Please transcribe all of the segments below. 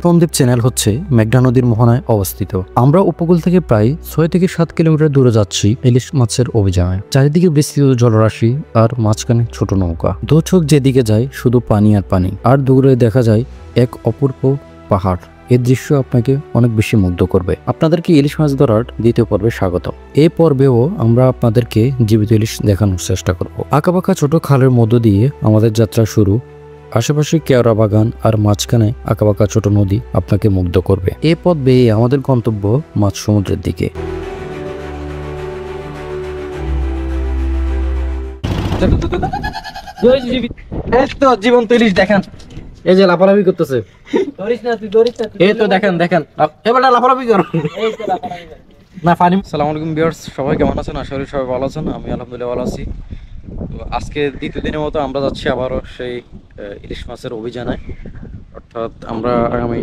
প্রথম দ্বীপ চ্যানেল হচ্ছে মেঘনা নদীর মোহনায় অবস্থিত। আমরা উপকূল থেকে প্রায় 6 থেকে 7 কিলোমিটার দূরে যাচ্ছি ইলিশ মাছের অভিযানে। চারিদিকে বিস্তৃত জলরাশি আর মাঝখানে ছোট নৌকা। দু চোখ যেদিকে যায় শুধু পানি আর পানি, আর দূরে দেখা যায় এক অপূর্ব পাহাড়। এই দৃশ্য আপনাকে অনেক বেশি মুগ্ধ করবে। আপনাদেরকে ইলিশ মাছ ধরার দ্বিতীয় পর্বে স্বাগত। এই পর্বেও আমরা আপনাদেরকে জীবিত ইলিশ দেখানোর চেষ্টা করব। আঁকাবাঁকা ছোট খালের মধ্য দিয়ে আমাদের যাত্রা শুরু। আশেপাশে কেওড়া বাগান আর মাঝখানে আঁকাবাঁকা ছোট নদী আপনাকে মুগ্ধ করবে। এই পথ বেয়ে আমাদের গন্তব্য মাছ সমুদ্রের দিকে। জীবন্ত ইলিশ দেখেন, এই যে লাফালাফি করতেছে। এই তো দেখেন দেখেন, এবার লাফালাফি করো না পানি। আসসালামু আলাইকুম ভিউয়ার্স, সবাই কেমন আছেন? আশা করি সবাই ভালো আছেন। আমি আলহামদুলিল্লাহ ভালো আছি। তো আজকে দ্বিতীয় দিনের মতো আমরা যাচ্ছি আবারও সেই ইলিশ মাছের অভিযানে। অর্থাৎ আমরা আগামী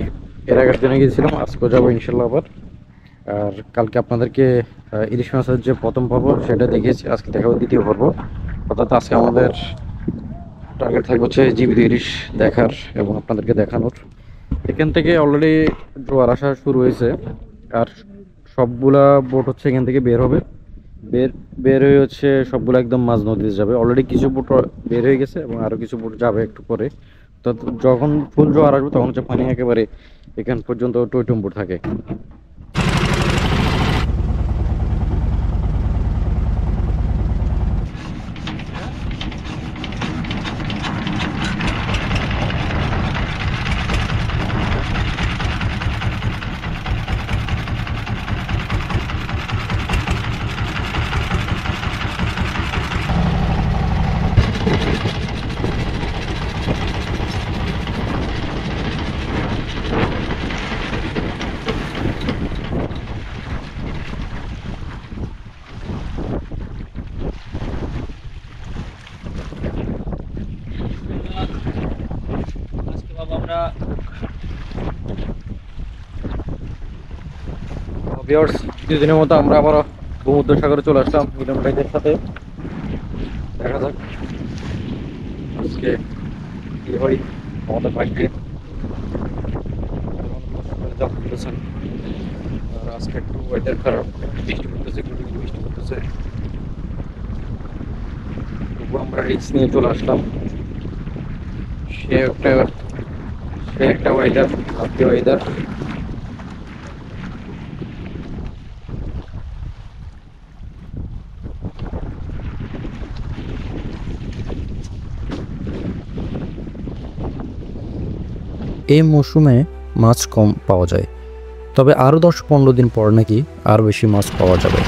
এর আগের দিনে গিয়েছিলাম, আজকেও যাবো ইনশাল্লাহ আবার। আর কালকে আপনাদেরকে ইলিশ মাছের যে প্রথম পর্ব সেটা দেখিয়েছি, আজকে দেখাবো দ্বিতীয় পর্ব। অর্থাৎ আজকে আমাদের টার্গেট থাকবে হচ্ছে জীবিত ইলিশ দেখার এবং আপনাদেরকে দেখানোর। এখান থেকে অলরেডি জোয়ার আসা শুরু হয়েছে, আর সবগুলা বোট হচ্ছে এখান থেকে বের হবে। বের হয়ে হচ্ছে সবগুলো একদম মাঝ নদীতে যাবে। অলরেডি কিছু বোট বের হয়ে গেছে এবং আরও কিছু বোট যাবে একটু পরে। তো যখন ফুল জোয়ার আসবে তখন হচ্ছে পানি একেবারে এখান পর্যন্ত টইটুম্বুর থাকে। ভিউয়ার্স, কিছুদিনের মতো আমরা আবার ভূমধ্যসাগরে চলে আসলাম মিলন ভাইদের সাথে। দেখা যাক আজকে কি হয় আমাদের বাইকে। আর আজকে একটু ওয়েদার খারাপ, বৃষ্টি পড়তেছে, একটু বৃষ্টি পড়তেছে। তবু আমরা রিস্ক নিয়ে চলে আসলাম। সে একটা ওয়েদার, হালকা ওয়েদার। এই মৌসুমে মাছ কম পাওয়া যায়, তবে আরও 10-15 দিন পর নাকি আরও বেশি মাছ পাওয়া যাবে।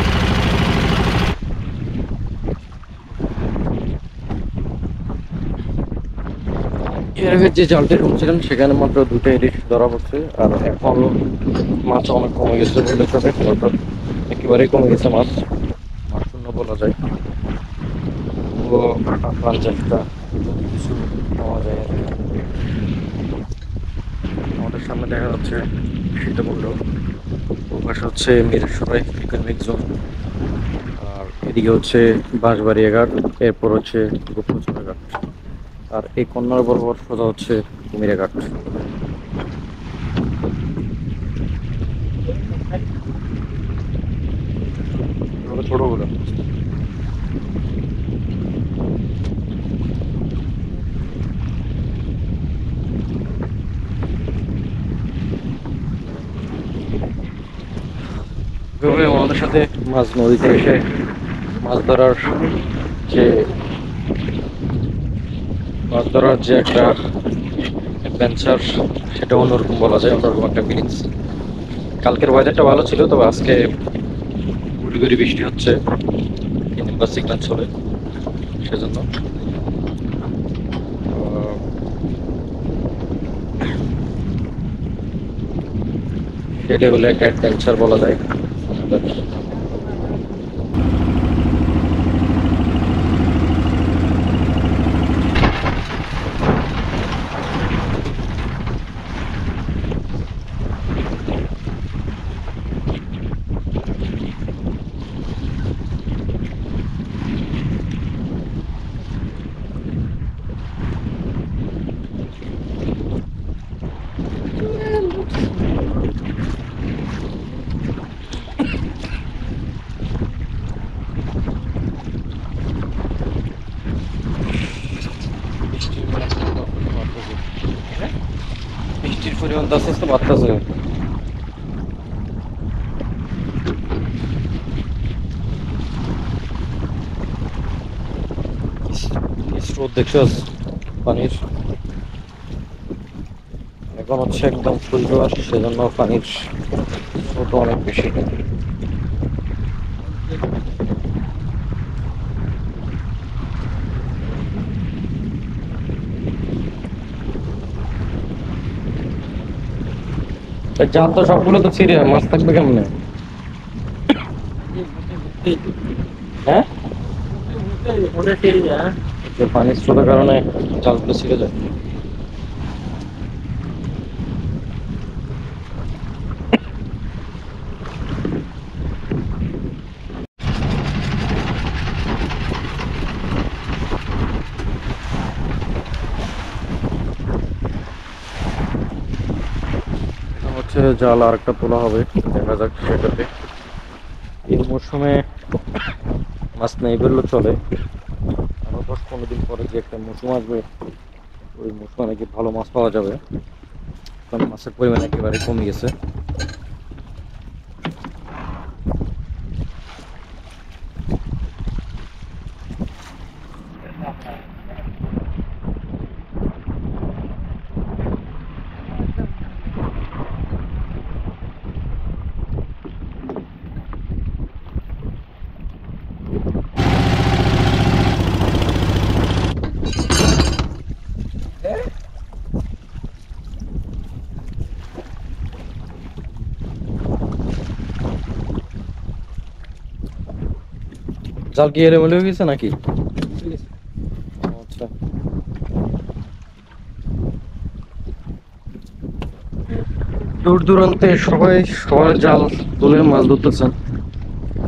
এর আগে যে জালটি ঢুকছিলেন সেখানে মাত্র 2টা ইলিশ ধরা পড়ছে, আর এখন মাছ অনেক কমে গেছে বলে চলে। অর্থাৎ একেবারেই কমে গেছে মাছ, মাছ শূন্য বলা যায়। ও আপ্রাণ চেষ্টা যদি কিছু পাওয়া যায় আর কি। আমাদের সামনে দেখা যাচ্ছে সীতাকুণ্ড, ও পাশে হচ্ছে মিরসরাই ইকোনমিক জোন, আর এদিকে হচ্ছে বাঁশবাড়িয়া ঘাট, এরপর হচ্ছে গুপ্তচরা ঘাট, আর এই কন্যার বরাবর সোজা হচ্ছে কুমিরা ঘাট। ছোটগুলো আমাদের সাথে মাছ নদীতে এসে মাছ ধরার যে একটা অ্যাডভেঞ্চার, সেটা অন্যরকম বলা যায়, অন্যরকম একটা ফিলিংস। কালকের ওয়েদারটা ভালো ছিল, তবে আজকে গুড়ি গুড়ি বৃষ্টি হচ্ছে, কিংবা সিগন্যাল চলে, সেজন্য সেটা হলো একটা অ্যাডভেঞ্চার বলা যায়। পরিমাণ আস্তে আস্তে বাড়তেছে। স্রোত দেখছস পানির, এখন হচ্ছে একদম ফুল জোয়ার, সেজন্য পানির স্রোত অনেক বেশি। জাল তো সবগুলো তো ছিঁড়ে, মাছ থাকবে কেমনে? হ্যাঁ, পানির স্রোতের কারণে জালগুলো ছিঁড়ে যায়। হচ্ছে জাল আর একটা তোলা হবে, দেখা যাক সেটাতে। এই মরশুমে মাছ নেই বললেও চলে, আরো 10-15 দিন পরে যে একটা মৌসুম আসবে, ওই মৌসুমে নাকি ভালো মাছ পাওয়া যাবে, কারণ মাছের পরিমাণ একেবারে কমে গেছে। জাল কি এলোমেলো হয়ে গেছে নাকি? আচ্ছা, দূর দূরান্তে সবাই সবার জাল তুলে মাছ ধরতেছেন।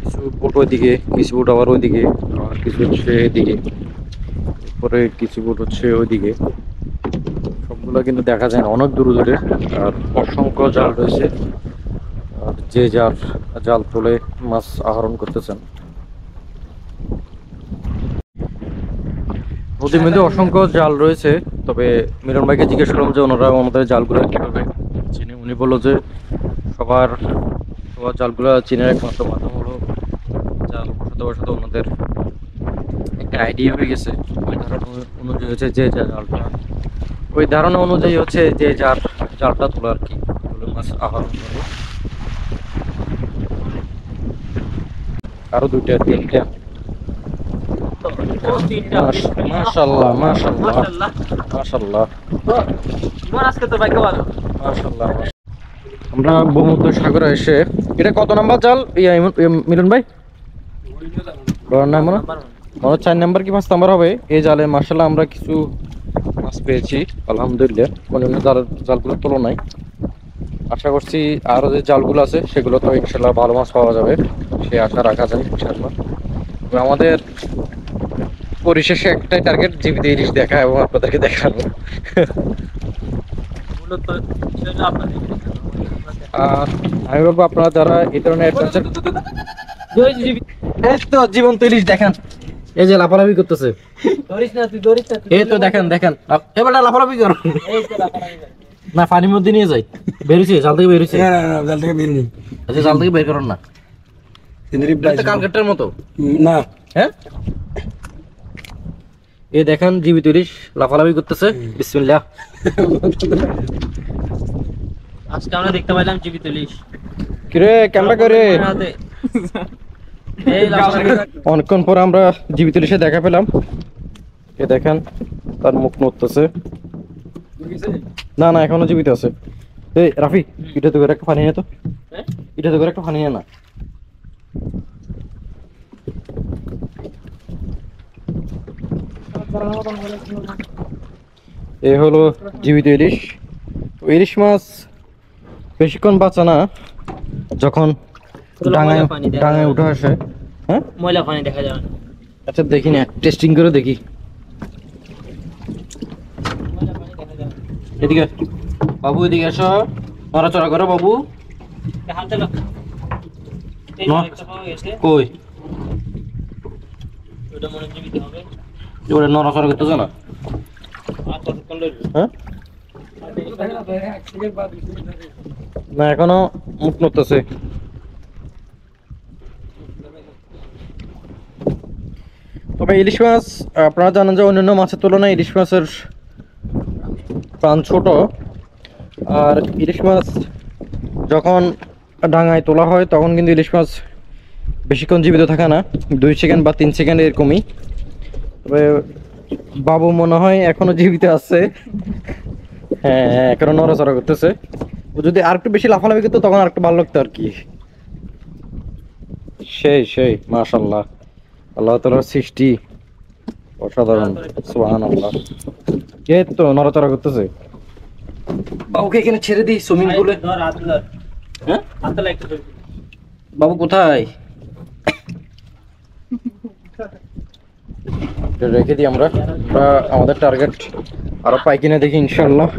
কিছু বোট ওইদিকে, কিছু বোট আবার ওইদিকে, আর কিছু হচ্ছে এদিকে, পরে কিছু বোট হচ্ছে ওইদিকে। সবগুলো কিন্তু দেখা যায় না, অনেক দূরে দূরে, আর অসংখ্য জাল রয়েছে। আর যে যার জাল তুলে মাছ আহরণ করতেছেন। নদীর মধ্যে অসংখ্য জাল রয়েছে, তবে মিলন ভাইকে জিজ্ঞেস করলাম যে ওনারা আমাদের জালগুলো কীভাবে চিনে। উনি বললো যে সবার সবার জালগুলো চিনের একমাত্র মাধ্যম হলো জাল বসাতে বসাতে ওনাদের একটা আইডিয়া হয়ে গেছে। ওই ধারণা অনুযায়ী হচ্ছে যে যা জালটা, ওই ধারণা অনুযায়ী হচ্ছে যে যার জালটা তোলা আর কি, তুলে মাছ আহরণ করে। আরো 2-3টা। মাশাআল্লাহ মাশাআল্লাহ মাশাআল্লাহ মাশাআল্লাহ। আমরা ভূমধ্য সাগরে এসে, এটা কত নাম্বার জাল মিলন ভাই? মনে 4 নাম্বার কি 5 নাম্বার হবে এই জালে। মাশাআল্লাহ আমরা কিছু মাছ পেয়েছি আলহামদুলিল্লাহ, অন্যান্য জালগুলোর তুলনায়। আশা করছি আরো যে জালগুলো আছে সেগুলো তো ইনশাল্লাহ ভালো মাছ পাওয়া যাবে, সে আশা রাখা যায় ইনশাল্লাহ। আমাদের পরিশেষে একটাই টার্গেট, জীবিত ইলিশ দেখা এবং আপনাদেরকে দেখানো। আর আমি বলবো আপনারা যারা এই ধরনের অ্যাডভেঞ্চার, জীবন্ত ইলিশ দেখেন, এই যে লাফালাফি করতেছে। এই তো দেখেন দেখেন, এবার লাফালাফি করো না, পানির মধ্যে নিয়ে যাই। বেরিয়েছে জাল থেকে, বেরিয়েছে জাল থেকে বের নেই। আচ্ছা, জাল থেকে বের করুন না, কালকেটের মতো না। হ্যাঁ, এই দেখেন জীবিত ইলিশ লাফালাফি করতেছে। বিসমিল্লাহ। আজকে আমরা দেখতে পাইলাম জীবিত ইলিশ। কিরে ক্যামেরা করে, অনেকক্ষণ পর আমরা জীবিত ইলিশে দেখা পেলাম। এ দেখেন তার মুখ নড়তেছে। না না, এখনো জীবিত আছে। এই রাফি, এটা তো করে একটা পানি নিয়ে, তো এটা তো করে একটা পানি নিয়ে না। এ হলো জীবিত ইলিশ। ইলিশ মাছ বেশিক্ষণ বাঁচা না, যখন ডাঙায় উঠে আসে। হ্যাঁ, ময়লা পানি দেখা যাবে না। আচ্ছা দেখি না, টেস্টিং করে দেখি। এদিকে বাবু, এদিকে এসো, নড়াচড়া করো বাবু। কই ওটা নড়াচড়া করতেছে না? হ্যাঁ, না এখনো মুখ নড়তেছে। তবে ইলিশ মাছ আপনারা জানেন যে অন্যান্য মাছের তুলনায় ইলিশ মাছের প্রাণ ছোট। আর ইলিশ মাছ যখন ডাঙায় তোলা হয় তখন কিন্তু ইলিশ মাছ বেশিক্ষণ জীবিত থাকে না, 2 সেকেন্ড বা 3 সেকেন্ড এরকমই। তবে বাবু মনে হয় এখনো জীবিত আছে। হ্যাঁ হ্যাঁ, এখনো নড়াচড়া করতেছে। ও যদি আর একটু বেশি লাফালাফি করতো তখন আর একটু ভালো লাগতো আর কি। সেই মাশাআল্লাহ, আল্লাহ তাআলার সৃষ্টি অসাধারণ, সুবহানাল্লাহ। এই তো নড়াচড়া করতেছে। বাবুকে এখানে ছেড়ে দিই সুইমিং পুলে। হ্যাঁ বাবু কোথায়? রেখে দিই আমরা আমাদের টার্গেট আরো পাই কিনা দেখি ইনশাল্লাহ।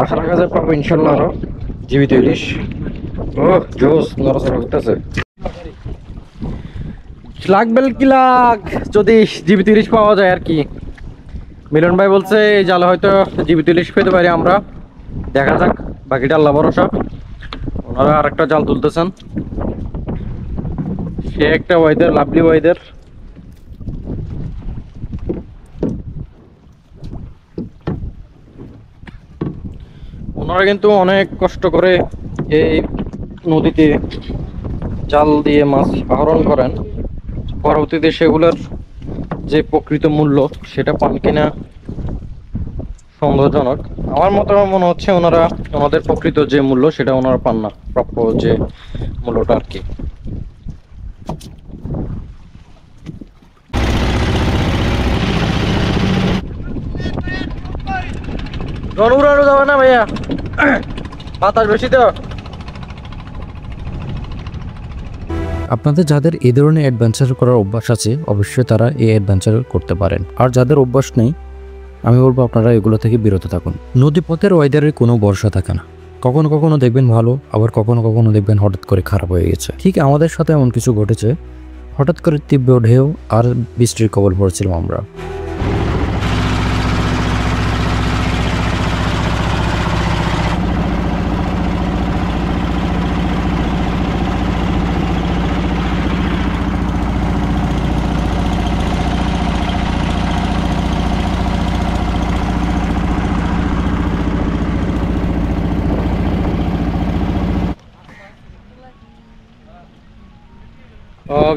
আশা রাখা যায় পাবো ইনশাল্লাহ আরো জীবিত ইলিশ। ও জোস, নড়াচড়া করতেছে। লাগবে কি লাগ যদি জীবিত ইলিশ পাওয়া যায় আর কি। মিলন ভাই বলছে এই জালে হয়তো জীবিত ইলিশ পেতে পারি আমরা, দেখা যাক, বাকিটা আল্লাহ ভরসা। ওনারা আর একটা জাল তুলতেছেন। সে একটা ওয়েদার, লাভলি ওয়েদার। ওনারা কিন্তু অনেক কষ্ট করে এই নদীতে জাল দিয়ে মাছ আহরণ করেন, পরবর্তীতে সেগুলোর যে প্রকৃত মূল্য সেটা পান কিনা সন্দেহজনক। আমার মতো মনে হচ্ছে ওনারা ওনাদের প্রকৃত যে মূল্য সেটা ওনারা পান না, প্রাপ্য যে মূল্যটা আর কি। উড়ানো যাবে না ভাইয়া, বাতাস বেশি তো। আপনাদের যাদের এই ধরনের অ্যাডভেঞ্চার করার অভ্যাস আছে অবশ্যই তারা এই অ্যাডভেঞ্চার করতে পারেন, আর যাদের অভ্যাস নেই আমি বলবো আপনারা এগুলো থেকে বিরত থাকুন। নদীপথের ওয়েদারের কোনো ভরসা থাকে না, কখনো কখনো দেখবেন ভালো, আবার কখনো কখনো দেখবেন হঠাৎ করে খারাপ হয়ে গেছে। ঠিক আমাদের সাথে এমন কিছু ঘটেছে, হঠাৎ করে তীব্র ঢেউ আর বৃষ্টির কবল পড়েছিলাম আমরা।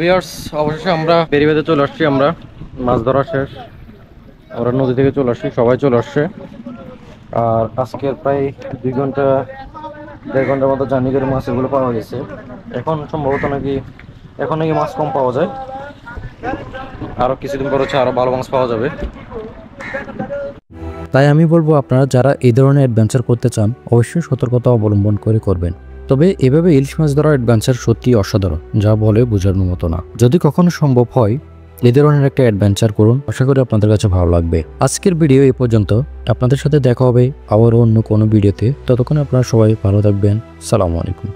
ভিউয়ার্স, অবশেষে আমরা বেরিয়ে চলে আসছি। আমরা মাছ ধরা শেষ, আমরা নদী থেকে চলে আসছি, সবাই চলে আসছে। আর আজকের প্রায় 2 ঘন্টা 1.5 ঘন্টার মতো জার্নি করে মাছ এগুলো পাওয়া গেছে। এখন সম্ভবত নাকি মাছ কম পাওয়া যায়, আরো কিছুদিন পর হচ্ছে আরো ভালো মাছ পাওয়া যাবে। তাই আমি বলবো আপনারা যারা এই ধরনের অ্যাডভেঞ্চার করতে চান অবশ্যই সতর্কতা অবলম্বন করে করবেন। তবে এভাবে ইলিশ মাছ ধরার অ্যাডভেঞ্চার সত্যি অসাধারণ, যা বলে বোঝানোর মতো না। যদি কখনো সম্ভব হয় এই ধরনের একটা অ্যাডভেঞ্চার করুন, আশা করি আপনাদের কাছে ভালো লাগবে। আজকের ভিডিও এই পর্যন্ত, আপনাদের সাথে দেখা হবে আবারও অন্য কোনো ভিডিওতে। ততক্ষণ আপনারা সবাই ভালো থাকবেন। সালামু আলাইকুম।